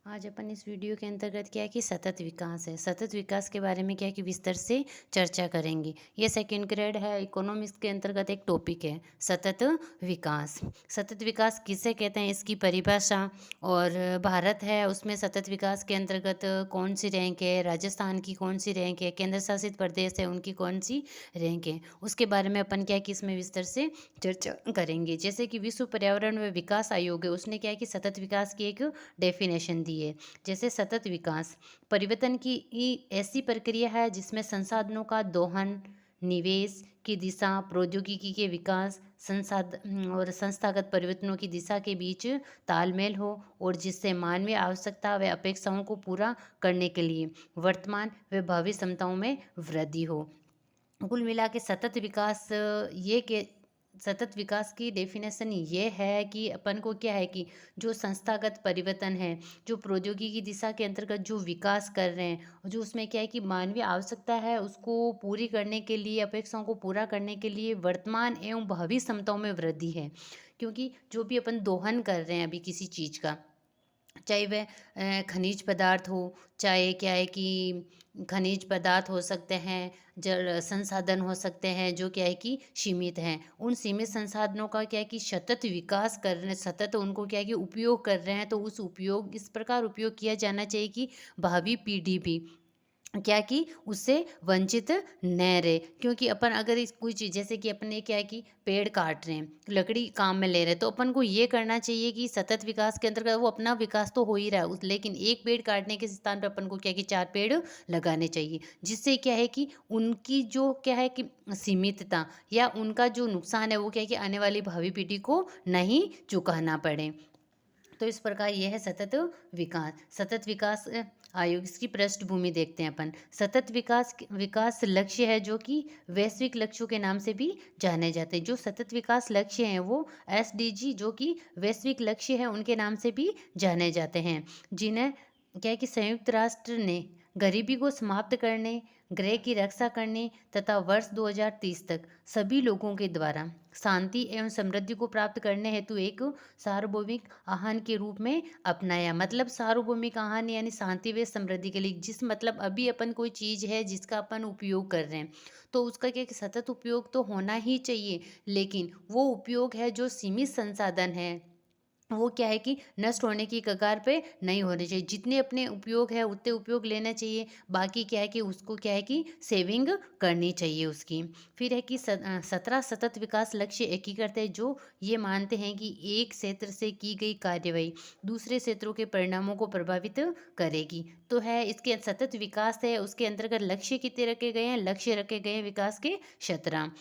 आज अपन इस वीडियो के अंतर्गत क्या है कि सतत विकास है। सतत विकास के बारे में क्या है कि विस्तार से चर्चा करेंगे। ये सेकंड ग्रेड है, इकोनॉमिक्स के अंतर्गत एक टॉपिक है, सतत विकास। सतत विकास किसे कहते हैं, इसकी परिभाषा, और भारत है उसमें सतत विकास के अंतर्गत कौन सी रैंक है, राजस्थान की कौन सी रैंक है, केंद्र शासित प्रदेश है उनकी कौन सी रैंक है, उसके बारे में अपन क्या है कि इसमें विस्तार से चर्चा करेंगे। जैसे कि विश्व पर्यावरण व विकास आयोग है, उसने क्या है कि सतत विकास की एक डेफिनेशन दी है। जैसे सतत विकास परिवर्तन की ऐसी प्रक्रिया है जिसमें संसाधनों का दोहन, निवेश की दिशा, प्रौद्योगिकी के विकास, संसाधन और संस्थागत परिवर्तनों की दिशा के बीच तालमेल हो, और जिससे मानवीय आवश्यकता व अपेक्षाओं को पूरा करने के लिए वर्तमान व भावी क्षमताओं में वृद्धि हो। कुल मिला के सतत विकास ये के सतत विकास की डेफिनेशन ये है कि अपन को क्या है कि जो संस्थागत परिवर्तन है, जो प्रौद्योगिकी की दिशा के अंतर्गत जो विकास कर रहे हैं, और जो उसमें क्या है कि मानवीय आवश्यकता है उसको पूरी करने के लिए, अपेक्षाओं को पूरा करने के लिए वर्तमान एवं भावी क्षमताओं में वृद्धि है। क्योंकि जो भी अपन दोहन कर रहे हैं अभी किसी चीज़ का, चाहे वह खनिज पदार्थ हो, चाहे क्या है कि खनिज पदार्थ हो सकते हैं, जल संसाधन हो सकते हैं जो क्या है कि सीमित हैं। उन सीमित संसाधनों का क्या है कि सतत विकास कर रहे हैं, सतत उनको क्या है कि उपयोग कर रहे हैं, तो उस उपयोग इस प्रकार उपयोग किया जाना चाहिए कि भावी पीढ़ी भी क्या कि उससे वंचित न रहे। क्योंकि अपन अगर इस कोई चीज़, जैसे कि अपने क्या है कि पेड़ काट रहे हैं, लकड़ी काम में ले रहे हैं, तो अपन को ये करना चाहिए कि सतत विकास के अंतर्गत वो अपना विकास तो हो ही रहा है लेकिन एक पेड़ काटने के स्थान पर अपन को क्या है कि 4 पेड़ लगाने चाहिए। जिससे क्या है कि उनकी जो क्या है कि सीमितता या उनका जो नुकसान है वो क्या है कि आने वाली भावी पीढ़ी को नहीं चुकाना पड़े। तो इस प्रकार यह है सतत विकास। सतत विकास आयोग, इसकी पृष्ठभूमि देखते हैं अपन। सतत विकास विकास लक्ष्य है जो कि वैश्विक लक्ष्यों के नाम से भी जाने जाते हैं। जो सतत विकास लक्ष्य हैं वो एसडीजी जो कि वैश्विक लक्ष्य है उनके नाम से भी जाने जाते हैं, जिन्हें क्या है कि संयुक्त राष्ट्र ने गरीबी को समाप्त करने, ग्रह की रक्षा करने तथा वर्ष 2030 तक सभी लोगों के द्वारा शांति एवं समृद्धि को प्राप्त करने हेतु एक सार्वभौमिक आह्वान के रूप में अपनाया। मतलब सार्वभौमिक आह्वान यानी शांति व समृद्धि के लिए, जिस मतलब अभी अपन कोई चीज़ है जिसका अपन उपयोग कर रहे हैं, तो उसका क्या है कि सतत उपयोग तो होना ही चाहिए, लेकिन वो उपयोग है जो सीमित संसाधन है वो क्या है कि नष्ट होने की कगार पे नहीं होने चाहिए। जितने अपने उपयोग है उतने उपयोग लेना चाहिए, बाकी क्या है कि उसको क्या है कि सेविंग करनी चाहिए उसकी। फिर है कि 17 सतत विकास लक्ष्य एकीकृत है जो ये मानते हैं कि एक क्षेत्र से की गई कार्यवाही दूसरे क्षेत्रों के परिणामों को प्रभावित करेगी। तो है इसके सतत विकास है, उसके अंतर्गत लक्ष्य कितने रखे गए हैं, लक्ष्य रखे गए हैं विकास के 17।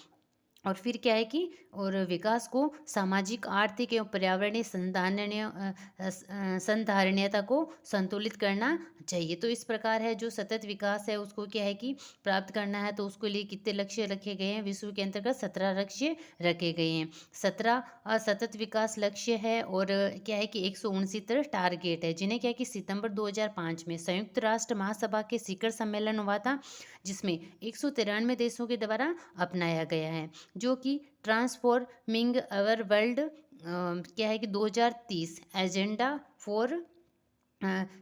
और फिर क्या है कि और विकास को सामाजिक, आर्थिक एवं पर्यावरणीय संधारणीयता को संतुलित करना चाहिए। तो इस प्रकार है जो सतत विकास है उसको क्या है कि प्राप्त करना है, तो उसके लिए कितने लक्ष्य रखे गए हैं, विश्व के अंतर्गत 17 लक्ष्य रखे गए हैं। 17 सतत विकास लक्ष्य है, और क्या है कि 169 टारगेट है, जिन्हें क्या है कि सितंबर 2005 में संयुक्त राष्ट्र महासभा के शिखर सम्मेलन हुआ था, जिसमें 193 देशों के द्वारा अपनाया गया है, जो कि ट्रांसफॉर्मिंग अवर वर्ल्ड क्या है कि 2030 एजेंडा फॉर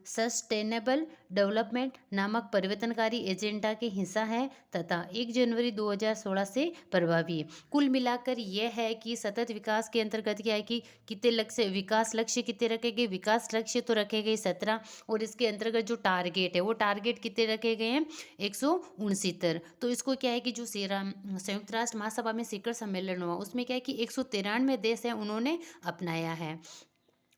सस्टेनेबल डेवलपमेंट नामक परिवर्तनकारी एजेंडा के हिस्सा है तथा 1 जनवरी 2016 से प्रभावी है। कुल मिलाकर यह है कि सतत विकास के अंतर्गत क्या है कि कितने लक्ष्य, विकास लक्ष्य कितने रखे गए, विकास लक्ष्य तो रखे गए 17, और इसके अंतर्गत जो टारगेट है वो टारगेट कितने रखे गए हैं 169। तो इसको क्या है कि जो संयुक्त राष्ट्र महासभा में शिखर सम्मेलन हुआ उसमें क्या है कि 193 देश हैं उन्होंने अपनाया है।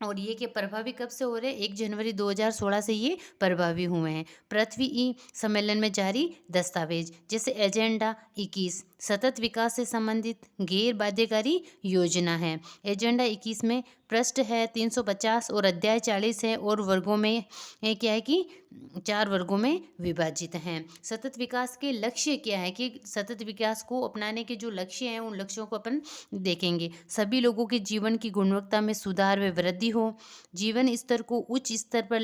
और ये के प्रभावी कब से हो रहे हैं, 1 जनवरी 2016 से ये प्रभावी हुए हैं। पृथ्वी ई सम्मेलन में जारी दस्तावेज, जैसे एजेंडा 21 सतत विकास से संबंधित गैर बाध्यकारी योजना है। एजेंडा 21 में पृष्ठ है 350 और अध्याय 40 है, और वर्गों में क्या है कि 4 वर्गों में विभाजित हैं। सतत विकास के लक्ष्य क्या है कि सतत विकास को अपनाने के जो लक्ष्य हैं उन लक्ष्यों को अपन देखेंगे। सभी लोगों के जीवन की गुणवत्ता में सुधार व वृद्धि हो, जीवन स्तर को उच्च स्तर पर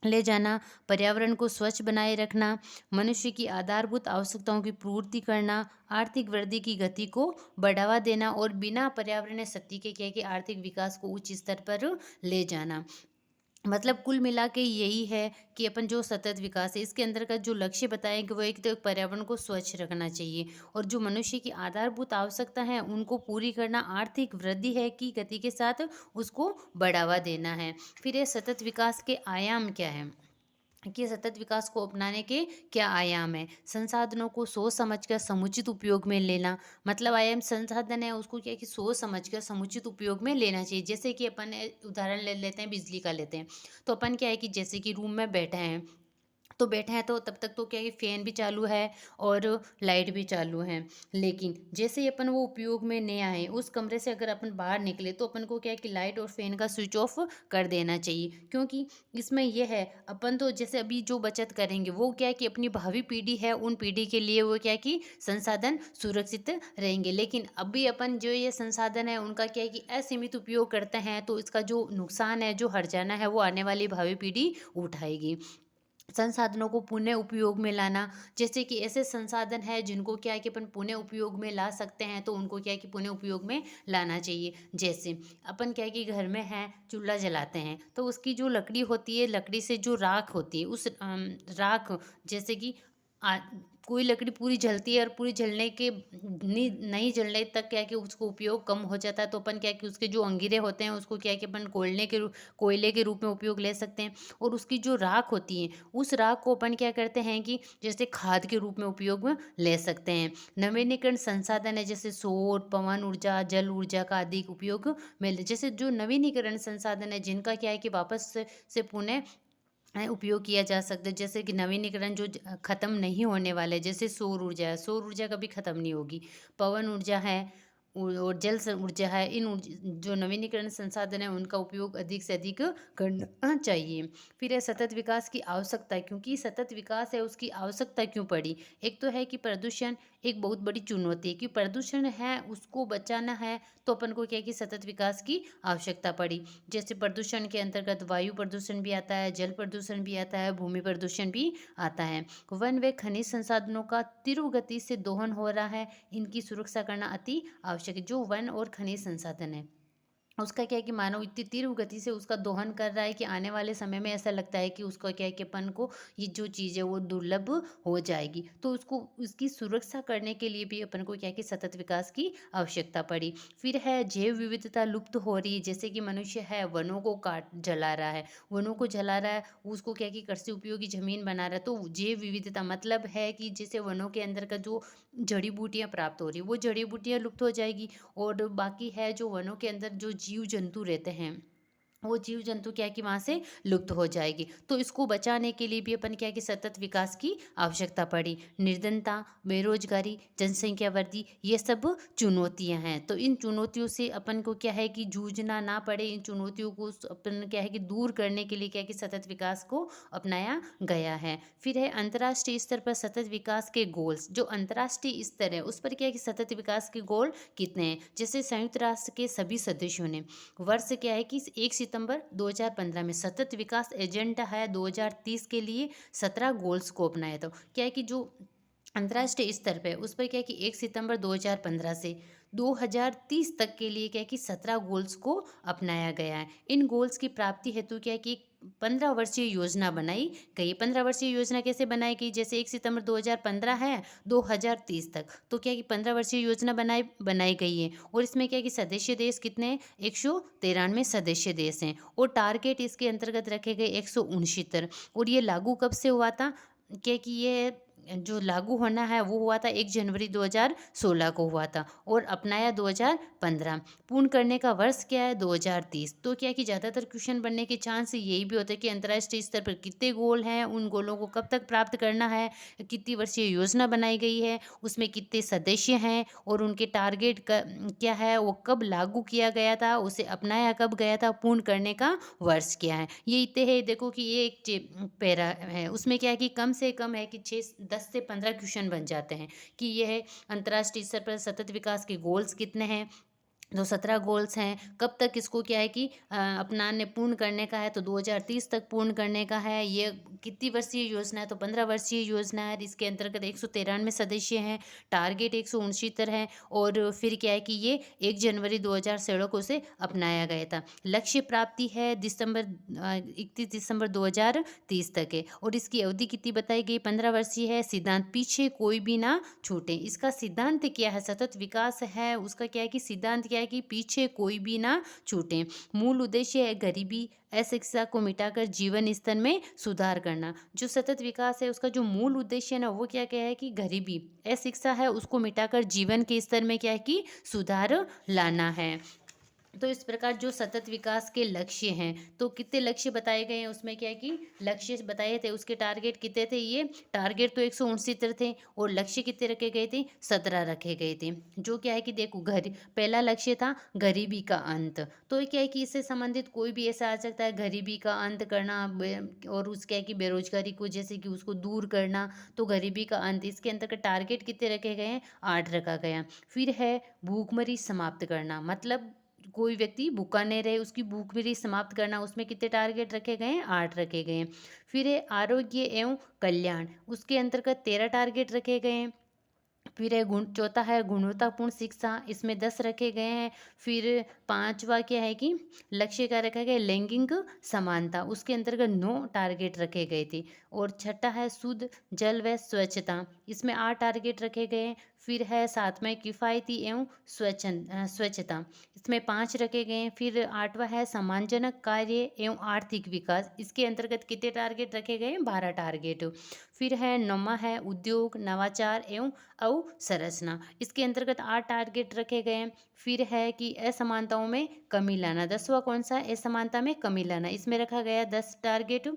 ले जाना, पर्यावरण को स्वच्छ बनाए रखना, मनुष्य की आधारभूत आवश्यकताओं की पूर्ति करना, आर्थिक वृद्धि की गति को बढ़ावा देना, और बिना पर्यावरणीय क्षति के क्या है कि आर्थिक विकास को उच्च स्तर पर ले जाना। मतलब कुल मिला के यही है कि अपन जो सतत विकास है इसके अंतर्गत जो लक्ष्य बताएं कि वो एक तो पर्यावरण को स्वच्छ रखना चाहिए, और जो मनुष्य की आधारभूत आवश्यकता है उनको पूरी करना, आर्थिक वृद्धि है की गति के साथ उसको बढ़ावा देना है। फिर ये सतत विकास के आयाम क्या है, कि सतत विकास को अपनाने के क्या आयाम है। संसाधनों को सोच समझकर समुचित उपयोग में लेना, मतलब आयाम संसाधन है उसको क्या है कि सोच समझकर समुचित उपयोग में लेना चाहिए। जैसे कि अपन उदाहरण ले लेते हैं, बिजली का लेते हैं, तो अपन क्या है कि जैसे कि रूम में बैठे हैं, तो बैठे हैं तो तब तक तो क्या है कि फ़ैन भी चालू है और लाइट भी चालू है। लेकिन जैसे ही अपन वो उपयोग में नहीं आए, उस कमरे से अगर अपन बाहर निकले तो अपन को क्या है कि लाइट और फ़ैन का स्विच ऑफ कर देना चाहिए। क्योंकि इसमें ये है, अपन तो जैसे अभी जो बचत करेंगे वो क्या है कि अपनी भावी पीढ़ी है, उन पीढ़ी के लिए वो क्या है कि संसाधन सुरक्षित रहेंगे। लेकिन अभी अपन जो ये संसाधन है उनका क्या है कि असीमित उपयोग करते हैं, तो इसका जो नुकसान है, जो हर्जाना है, वो आने वाली भावी पीढ़ी उठाएगी। संसाधनों को पुनः उपयोग में लाना, जैसे कि ऐसे संसाधन है जिनको क्या है कि अपन पुनः उपयोग में ला सकते हैं, तो उनको क्या है कि पुनः उपयोग में लाना चाहिए। जैसे अपन क्या है कि घर में है, चूल्हा जलाते हैं, तो उसकी जो लकड़ी होती है, लकड़ी से जो राख होती है, उस राख, जैसे कि आ, कोई लकड़ी पूरी जलती है और पूरी जलने के नहीं जलने तक क्या है कि उसको उपयोग कम हो जाता है, तो अपन क्या है कि उसके जो अंगीरे होते हैं उसको क्या है कि अपन कोयले के रूप में उपयोग ले सकते हैं। और उसकी जो राख होती है, उस राख को अपन क्या करते हैं कि जैसे खाद के रूप में उपयोग में ले सकते हैं। नवीनीकरण संसाधन है, जैसे सौर, पवन ऊर्जा, जल ऊर्जा का अधिक उपयोग में जैसे जो नवीनीकरण संसाधन है जिनका क्या है कि वापस से पुनः उपयोग किया जा सकता है। जैसे कि नवीनीकरण जो खत्म नहीं होने वाले, जैसे सौर ऊर्जा है, सौर ऊर्जा कभी खत्म नहीं होगी। पवन ऊर्जा है, और ऊर्जा है। इन जो नवीनीकरण संसाधन है उनका उपयोग अधिक से अधिक करना चाहिए। फिर है सतत विकास की आवश्यकता, क्योंकि सतत विकास है उसकी आवश्यकता क्यों पड़ी। एक तो है कि प्रदूषण एक बहुत बड़ी चुनौती है, कि प्रदूषण है उसको बचाना है, तो अपन को क्या है कि सतत विकास की आवश्यकता पड़ी। जैसे प्रदूषण के अंतर्गत वायु प्रदूषण भी आता है, जल प्रदूषण भी आता है, भूमि प्रदूषण भी आता है। वन व खनिज संसाधनों का तीव्र गति से दोहन हो रहा है, इनकी सुरक्षा करना अति आवश्यक है। जो वन और खनिज संसाधन है उसका क्या है कि मानव इतनी तीव्र गति से उसका दोहन कर रहा है कि आने वाले समय में ऐसा लगता है कि उसका क्या है कि अपन को ये जो चीज़ है वो दुर्लभ हो जाएगी, तो उसको उसकी सुरक्षा करने के लिए भी अपन को क्या है कि सतत विकास की आवश्यकता पड़ी। फिर है जैव विविधता लुप्त हो रही है, जैसे कि मनुष्य है वनों को काट जला रहा है, वनों को जला रहा है, उसको क्या है कि कृषि उपयोगी जमीन बना रहा है, तो जैव विविधता मतलब है कि जैसे वनों के अंदर का जो जड़ी बूटियां प्राप्त हो रही है वो जड़ी बूटियां लुप्त हो जाएगी। और बाकी है जो वनों के अंदर जो जीव जंतु रहते हैं, वो जीव जंतु क्या है कि वहाँ से लुप्त हो जाएगी, तो इसको बचाने के लिए भी अपन क्या है कि सतत विकास की आवश्यकता पड़ी। निर्धनता, बेरोजगारी, जनसंख्या वृद्धि, ये सब चुनौतियां हैं, तो इन चुनौतियों से अपन को क्या है कि जूझना ना पड़े, इन चुनौतियों को अपन क्या है कि दूर करने के लिए क्या है कि सतत विकास को अपनाया गया है। फिर है अंतर्राष्ट्रीय स्तर पर सतत विकास के गोल्स, जो अंतर्राष्ट्रीय स्तर है उस पर क्या है कि सतत विकास के गोल कितने हैं। जैसे संयुक्त राष्ट्र के सभी सदस्यों ने वर्ष क्या है कि 1 सितंबर 2015 में सतत विकास एजेंडा है 2030 के लिए 17 गोल्स को अपनाया था। क्या है कि जो अंतर्राष्ट्रीय स्तर पे उस पर क्या है कि 1 सितंबर 2015 से 2030 तक के लिए क्या है कि 17 गोल्स को अपनाया गया है। इन गोल्स की प्राप्ति हेतु क्या है कि 15 वर्षीय योजना बनाई गई। 15 वर्षीय योजना कैसे बनाई गई, जैसे 1 सितंबर 2015 है 2030 तक, तो क्या है कि 15 वर्षीय योजना बनाई बनाई गई है। और इसमें क्या है कि सदस्य देश कितने हैं, 193 सदस्य देश हैं, और टारगेट इसके अंतर्गत रखे गए 169। और ये लागू कब से हुआ था, क्या कि ये जो लागू होना है वो हुआ था 1 जनवरी 2016 को हुआ था, और अपनाया 2015। पूर्ण करने का वर्ष क्या है, 2030। तो क्या है कि ज़्यादातर क्वेश्चन बनने के चांस यही भी होता है कि अंतर्राष्ट्रीय स्तर पर कितने गोल हैं, उन गोलों को कब तक प्राप्त करना है, कितनी वर्षीय योजना बनाई गई है, उसमें कितने सदस्य हैं, और उनके टारगेट क्या है, वो कब लागू किया गया था, उसे अपनाया कब गया था, पूर्ण करने का वर्ष क्या है। ये इतने है, देखो कि ये एक पैरा है, उसमें क्या है कि कम से कम है कि 10 से 15 क्वेश्चन बन जाते हैं कि यह अंतर्राष्ट्रीय स्तर पर सतत विकास के गोल्स कितने हैं, तो 17 गोल्स हैं। कब तक इसको क्या है कि अपनाने पूर्ण करने का है, तो 2030 तक पूर्ण करने का है। ये कितनी वर्षीय योजना है, तो 15 वर्षीय योजना है। इसके अंतर्गत 193 सदस्य हैं, टारगेट 169 है, और फिर क्या है कि ये 1 जनवरी 2016 को से अपनाया गया था। लक्ष्य प्राप्ति है 31 दिसंबर 2030 तक है, और इसकी अवधि कितनी बताई गई, 15 वर्षीय है। सिद्धांत पीछे कोई भी ना छूटे, इसका सिद्धांत क्या है, सतत विकास है उसका क्या है कि सिद्धांत क्या है कि पीछे कोई भी ना छूटे। मूल उद्देश्य है गरीबी अशिक्षा को मिटाकर जीवन स्तर में सुधार करना। जो सतत विकास है उसका जो मूल उद्देश्य है ना, वो क्या क्या है कि गरीबी अशिक्षा है उसको मिटाकर जीवन के स्तर में क्या है कि सुधार लाना है। तो इस प्रकार जो सतत विकास के लक्ष्य हैं, तो कितने लक्ष्य बताए गए हैं, उसमें क्या है कि लक्ष्य बताए थे, उसके टारगेट कितने थे, ये टारगेट तो 169 थे, और लक्ष्य कितने रखे गए थे, 17 रखे गए थे। जो क्या है कि देखो, पहला लक्ष्य था गरीबी का अंत। तो ये क्या है कि इससे संबंधित कोई भी ऐसा आ सकता है, गरीबी का अंत करना, और उसका है कि बेरोजगारी को जैसे कि उसको दूर करना, तो गरीबी का अंत, इसके अंतर्गत टारगेट कितने रखे गए हैं, 8 रखा गया। फिर है भूखमरी समाप्त करना, मतलब कोई व्यक्ति भूखा नहीं रहे, उसकी भूखमरी समाप्त करना, उसमें कितने टारगेट रखे गए हैं, 8 रखे गए हैं। फिर है आरोग्य एवं कल्याण, उसके अंतर्गत 13 टारगेट रखे गए हैं। फिर है चौथा है गुणवत्तापूर्ण शिक्षा, इसमें 10 रखे गए हैं। फिर पांचवा क्या है कि लक्ष्य क्या रखा गया, लैंगिक समानता, उसके अंतर्गत 9 टारगेट रखे गए थे। और छठा है शुद्ध जल व स्वच्छता, इसमें 8 टारगेट रखे गए हैं। फिर है सातवां किफ़ायती एवं स्वच्छता, इसमें 5 रखे गए हैं। फिर आठवां है सम्मानजनक कार्य एवं आर्थिक विकास, इसके अंतर्गत कितने टारगेट रखे गए हैं, 12 टारगेट। फिर है नौवां है उद्योग नवाचार एवं अवसंरचना, इसके अंतर्गत 8 टारगेट रखे गए हैं। फिर है कि असमानताओं में कमी लाना, 10वां कौन सा है, असमानता में कमी लाना, इसमें रखा गया 10 टारगेट।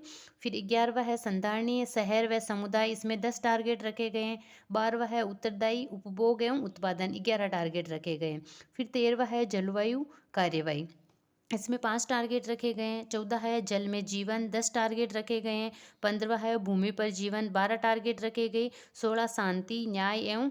फिर 11वां है संधारणीय शहर व समुदाय, इसमें 10 टारगेट रखे गए हैं। 12वां है उत्तरदायी उपभोग एवं उत्पादन, 11 टारगेट रखे गए हैं। फिर 13वां है जलवायु कार्यवाही, इसमें 5 टारगेट रखे गए हैं। 14 है जल में जीवन, 10 टारगेट रखे गए हैं। 15वां है भूमि पर जीवन, 12 टारगेट रखे गए। 16 शांति न्याय एवं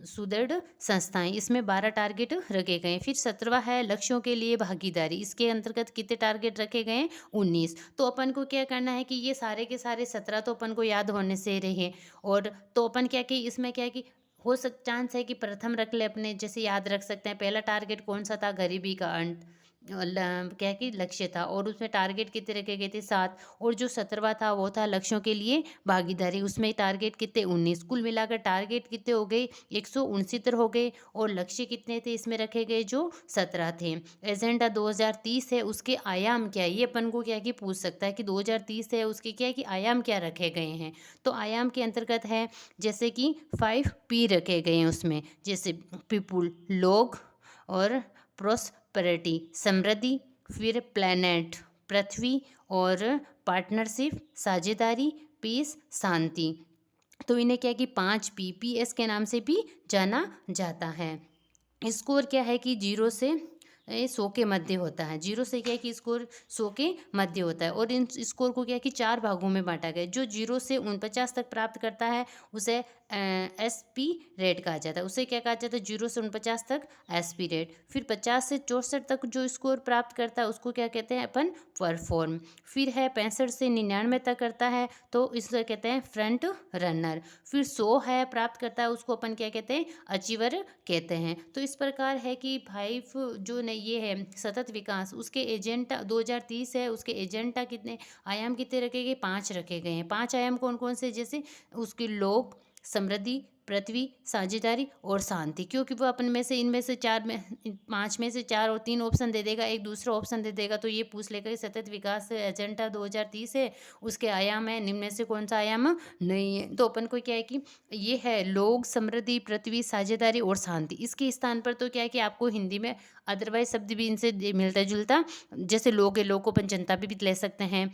सुदृढ़ संस्थाएं, इसमें 12 टारगेट रखे गए हैं। फिर 17वां है लक्ष्यों के लिए भागीदारी, इसके अंतर्गत कितने टारगेट रखे गए हैं, 19। तो अपन को क्या करना है कि ये सारे के सारे 17 तो अपन को याद होने से रहे, और तो अपन क्या कि इसमें क्या है कि हो सक चांस है कि प्रथम रख ले अपने, जैसे याद रख सकते हैं। पहला टारगेट कौन सा था, गरीबी का अंत, क्या है कि लक्ष्य था, और उसमें टारगेट कितने रखे गए थे, 7। और जो 17वां था वो था लक्ष्यों के लिए भागीदारी, उसमें टारगेट कितने, 19। कुल मिलाकर टारगेट कितने हो गए, 169 हो गए, और लक्ष्य कितने थे इसमें रखे गए, जो 17 थे। एजेंडा 2030 है, उसके आयाम क्या है, ये अपन को क्या है कि पूछ सकता है कि 2030 है उसके क्या है कि आयाम क्या रखे गए हैं। तो आयाम के अंतर्गत है जैसे कि 5P रखे गए हैं उसमें, जैसे पीपुल लोग, और प्रोस्पेरिटी समृद्धि, फिर प्लैनेट पृथ्वी, और पार्टनरशिप साझेदारी, पीस शांति। तो इन्हें क्या है कि 5 PPS के नाम से भी जाना जाता है। स्कोर क्या है कि 0 से 100 के मध्य होता है। 0 से क्या है कि स्कोर 100 के मध्य होता है, और इन स्कोर को क्या है कि 4 भागों में बांटा गया है। जो 0 से 49 तक प्राप्त करता है उसे SP रेट कहा जाता है। उसे क्या कहा जाता है, 0 से 49 तक SP रेट। फिर 50 से 64 तक जो स्कोर प्राप्त करता है उसको क्या कहते हैं अपन, परफॉर्म। फिर है 65 से 99 तक करता है तो इसे कहते हैं फ्रंट रनर। फिर 100 है प्राप्त करता है उसको अपन क्या कहते हैं, अचीवर कहते हैं। तो इस प्रकार है कि 5 जो ने ये है सतत विकास, उसके एजेंडा 2030 है, उसके एजेंडा कितने आयाम कितने रखे गए, 5 रखे गए हैं। 5 आयाम कौन कौन से, जैसे उसके लोग, समृद्धि, पृथ्वी, साझेदारी और शांति। क्योंकि वो अपन में से इनमें से 4 में 5 में से 4 और 3 ऑप्शन दे देगा, एक दूसरा ऑप्शन दे देगा, तो ये पूछ लेगा कि सतत विकास एजेंडा 2030 है, उसके आयाम है, निम्न में से कौन सा आयाम नहीं है। तो अपन को क्या है कि ये है लोग, समृद्धि, पृथ्वी, साझेदारी और शांति। इसके स्थान पर तो क्या है कि आपको हिंदी में अदरवाइज शब्द भी इनसे मिलता जुलता, जैसे लोग है, लोग को अपन जनता भी ले सकते हैं।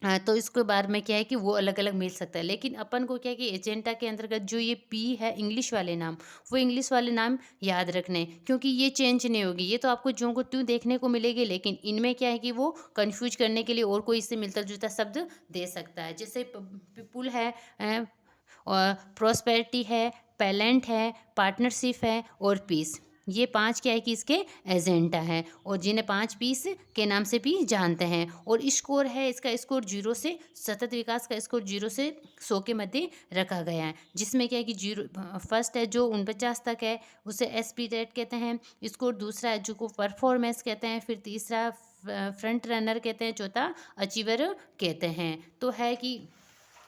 तो इसके बारे में क्या है कि वो अलग अलग मिल सकता है, लेकिन अपन को क्या है कि एजेंडा के अंतर्गत जो ये P है इंग्लिश वाले नाम, वो इंग्लिश वाले नाम याद रखने हैं, क्योंकि ये चेंज नहीं होगी। ये तो आपको ज्यों को त्यों देखने को मिलेगी, लेकिन इनमें क्या है कि वो कंफ्यूज करने के लिए और कोई इससे मिलता जुलता शब्द दे सकता है। जैसे पीपुल है, और प्रोस्पेरिटी है, पैलेंट है, पार्टनरशिप है, और पीस। ये 5 क्या है कि इसके एजेंडा है, और जिन्हें 5 पीस के नाम से भी जानते हैं। और स्कोर है इसका, स्कोर 0 से, सतत विकास का स्कोर 0 से 100 के मध्य रखा गया है, जिसमें क्या है कि 0 फर्स्ट है जो 49 तक है उसे एसपी रेट कहते हैं, स्कोर दूसरा है जो को परफॉर्मेंस कहते हैं, फिर तीसरा फ्रंट रनर कहते हैं, चौथा अचीवर कहते हैं। तो है कि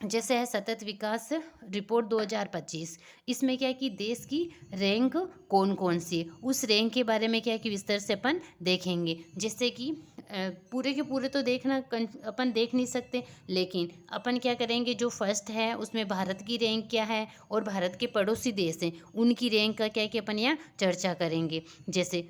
जैसे है सतत विकास रिपोर्ट 2025, इसमें क्या है कि देश की रैंक कौन कौन सी है, उस रैंक के बारे में क्या है कि विस्तार से अपन देखेंगे। जैसे कि पूरे के पूरे तो देखना अपन देख नहीं सकते, लेकिन अपन क्या करेंगे, जो फर्स्ट है उसमें भारत की रैंक क्या है और भारत के पड़ोसी देश हैं उनकी रैंक का क्या है कि अपन यहाँ चर्चा करेंगे। जैसे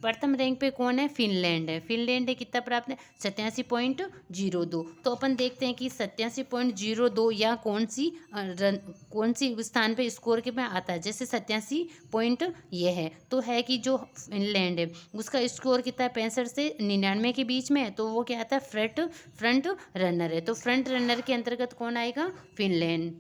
प्रथम रैंक पे कौन है, फिनलैंड है। फिनलैंड है कितना प्राप्त है, 87.02। तो अपन देखते हैं कि 87.02 या कौन सी स्थान पे स्कोर के में आता है। जैसे 87 पॉइंट ये है, तो है कि जो फिनलैंड है उसका स्कोर कितना है, 65 से 99 के बीच में है, तो वो क्या आता है, फ्रंट रनर है। तो फ्रंट रनर के अंतर्गत कौन आएगा, फिनलैंड।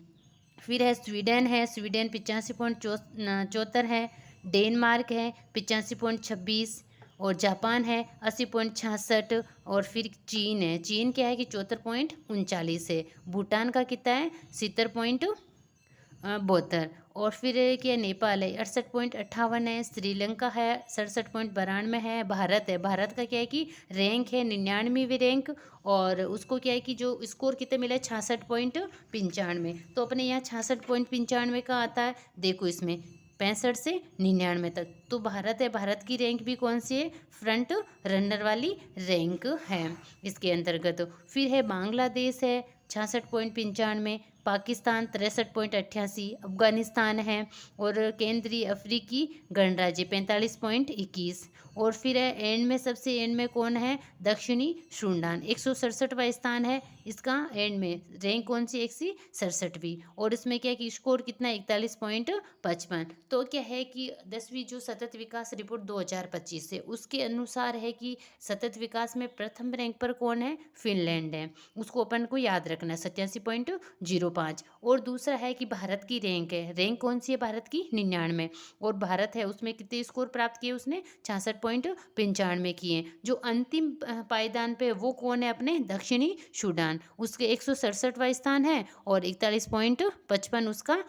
फिर है स्वीडन 85.74 है। डेनमार्क है 85.26, और जापान है 80.66, और फिर चीन है, चीन क्या है कि 74.39 है। भूटान का कितना है, 70.72, और फिर क्या नेपाल है 68.58 है। श्रीलंका है 67.92 है। भारत है, भारत का क्या है कि रैंक है 99वीं रैंक, और उसको क्या है कि जो स्कोर कितने मिला है, 66.95। तो अपने यहाँ 66.95 का आता है, देखो इसमें 65 से 99 तक। तो भारत है, भारत की रैंक भी कौन सी है, फ्रंट रनर वाली रैंक है इसके अंतर्गत। फिर है बांग्लादेश है 66.95, पाकिस्तान 63.88, अफगानिस्तान है, और केंद्रीय अफ्रीकी गणराज्य 45.21, और फिर है एंड में, सबसे एंड में कौन है, दक्षिणी सूडान 167वां स्थान है इसका, एंड में रैंक कौन सी, 167वीं, और इसमें क्या है कि स्कोर कितना है, 41.55। तो क्या है कि 10वीं जो सतत विकास रिपोर्ट 2025 है उसके अनुसार है कि सतत विकास में प्रथम रैंक पर कौन है, फिनलैंड है, उसको अपन को याद रखना है 87.05। और दूसरा है कि भारत की रैंक है, रैंक कौन सी है भारत की, 99, और भारत है उसमें कितने स्कोर प्राप्त किए उसने, 66.95 किए। जो अंतिम पायदान पे वो कौन है, अपने दक्षिणी सूडान, उसके 167वां स्थान है, और 41.55 उसका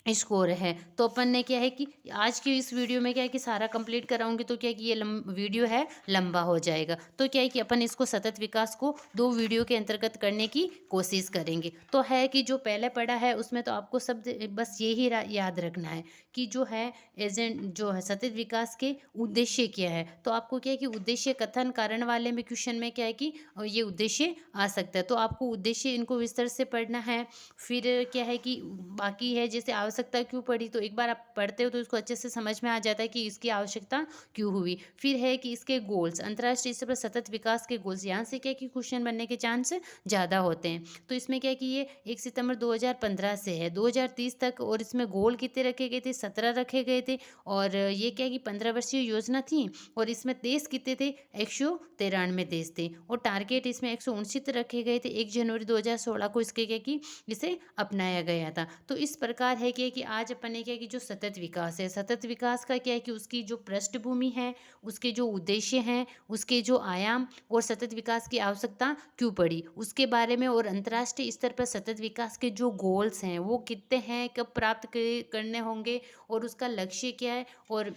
स्कोर है। तो अपन ने क्या है कि आज की इस वीडियो में क्या है कि सारा कंप्लीट कराऊंगी, तो क्या है कि ये वीडियो है लंबा हो जाएगा, तो क्या है कि अपन इसको सतत विकास को 2 वीडियो के अंतर्गत करने की कोशिश करेंगे। तो है कि जो पहले पढ़ा है उसमें तो आपको सब बस यही याद रखना है कि जो है एजेंट जो है सतत विकास के उद्देश्य क्या है। तो आपको क्या है कि उद्देश्य कथन कारण वाले में क्वेश्चन में क्या है कि ये उद्देश्य आ सकता है, तो आपको उद्देश्य इनको विस्तार से पढ़ना है। फिर क्या है कि बाकी है, जैसे आवश्यकता क्यों पड़ी, तो एक बार आप पढ़ते हो तो इसको अच्छे से समझ में आ जाता है कि इसकी आवश्यकता क्यों हुई। फिर है कि इसके गोल्स, अंतर्राष्ट्रीय स्तर पर सतत विकास के गोल्स, यहाँ से क्या है कि क्वेश्चन बनने के चांस ज़्यादा होते हैं। तो इसमें क्या है कि ये 1 सितंबर 2015 से है 2030 तक, और इसमें गोल कितने रखे गए थे, 17 रखे गए थे, और ये क्या है कि 15 वर्षीय योजना थी, और इसमें देश कितने थे, 193 देश थे, और टारगेट इसमें 169 रखे गए थे। 1 जनवरी 2016 को इसके क्या कि इसे अपनाया गया था। तो इस प्रकार है कि आज अपन ने क्या कि जो सतत विकास है, सतत विकास का क्या है कि उसकी जो पृष्ठभूमि है, उसके जो उद्देश्य हैं, उसके जो आयाम, और सतत विकास की आवश्यकता क्यों पड़ी उसके बारे में, और अंतर्राष्ट्रीय स्तर पर सतत विकास के जो गोल्स हैं वो कितने हैं, कब प्राप्त करने होंगे, और उसका लक्ष्य क्या है, और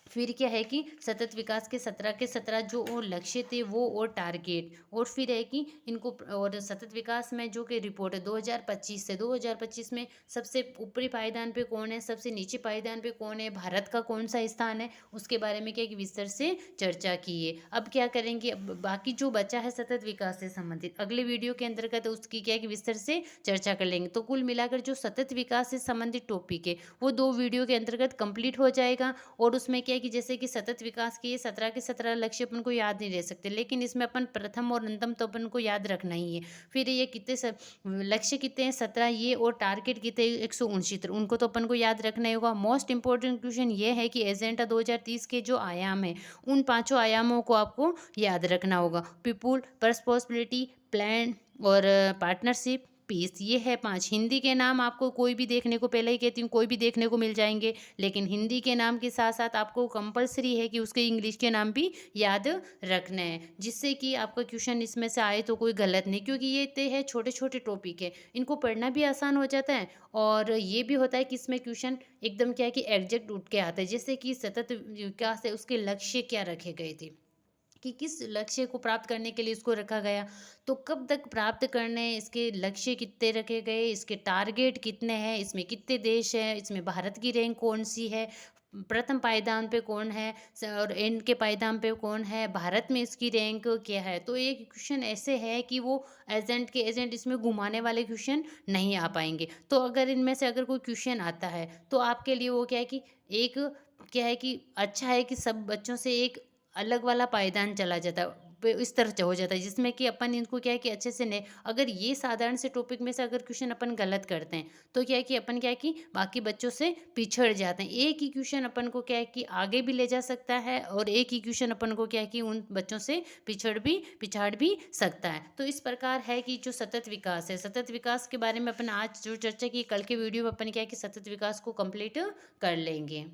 फिर क्या है कि सतत विकास के 17 के 17 जो वो लक्ष्य थे वो, और टारगेट, और फिर है कि इनको, और सतत विकास में जो कि रिपोर्ट है 2025 से, 2025 में सबसे ऊपरी पायदान पे कौन है, सबसे नीचे पायदान पे कौन है, भारत का कौन सा स्थान है, उसके बारे में क्या है कि विस्तार से चर्चा की है। अब क्या करेंगे, अब बाकी जो बचा है सतत विकास से संबंधित अगले वीडियो के अंतर्गत उसकी क्या है कि विस्तार से चर्चा कर लेंगे। तो कुल मिलाकर जो सतत विकास से संबंधित टॉपिक है वो 2 वीडियो के अंतर्गत कंप्लीट हो जाएगा। और उसमें क्या है कि जैसे कि सतत विकास के 17 के 17 लक्ष्य अपन को याद नहीं रह सकते, लेकिन इसमें अपन प्रथम और अंतम तो अपन को याद रखना ही है। फिर ये कितने लक्ष्य कितने हैं, 17 ये, और टारगेट कितने 169, उनको तो अपन को याद रखना ही होगा। मोस्ट इंपॉर्टेंट क्वेश्चन ये है कि एजेंडा 2030 के जो आयाम है उन 5 आयामों को आपको याद रखना होगा। पीपुल, पर्सपोसिबिलिटी, प्लान, और पार्टनरशिप, पीस, ये है 5। हिंदी के नाम आपको कोई भी देखने को, पहले ही कहती हूँ, कोई भी देखने को मिल जाएँगे, लेकिन हिंदी के नाम के साथ-साथ आपको कंपल्सरी है कि उसके इंग्लिश के नाम भी याद रखने हैं, जिससे कि आपका क्वेश्चन इसमें से आए तो कोई गलत नहीं, क्योंकि ये इतने हैं छोटे-छोटे टॉपिक है, इनको पढ़ना भी आसान हो जाता है और ये भी होता है कि इसमें क्वेश्चन एकदम क्या है कि एग्जैक्ट उठ के आता है। जैसे कि सतत विकास है, उसके लक्ष्य क्या रखे गए थे, कि किस लक्ष्य को प्राप्त करने के लिए इसको रखा गया, तो कब तक प्राप्त करने हैं, इसके लक्ष्य कितने रखे गए, इसके टारगेट कितने हैं, इसमें कितने देश हैं, इसमें भारत की रैंक कौन-सी है, प्रथम पायदान पे कौन है और एंड के पायदान पे कौन है, भारत में इसकी रैंक क्या है। तो ये क्वेश्चन ऐसे है कि वो एजेंट के एजेंट इसमें घुमाने वाले क्वेश्चन नहीं आ पाएँगे। तो अगर इनमें से अगर कोई क्वेश्चन आता है, तो आपके लिए वो क्या है कि एक क्या है कि अच्छा है कि सब बच्चों से एक अलग वाला पायदान चला जाता है, इस तरह से हो जाता है, जिसमें कि अपन इनको क्या है कि अच्छे से नहीं, अगर ये साधारण से टॉपिक में से अगर क्वेश्चन अपन गलत करते हैं, तो क्या है कि अपन क्या है कि बाकी बच्चों से पिछड़ जाते हैं। एक ही क्वेश्चन अपन को क्या है कि आगे भी ले जा सकता है और एक ही क्वेश्चन अपन को क्या है कि उन बच्चों से पिछाड़ भी सकता है। तो इस प्रकार है कि जो सतत विकास है, सतत विकास के बारे में अपन आज जो चर्चा की, कल के वीडियो में अपन क्या है कि सतत विकास को कंप्लीट कर लेंगे।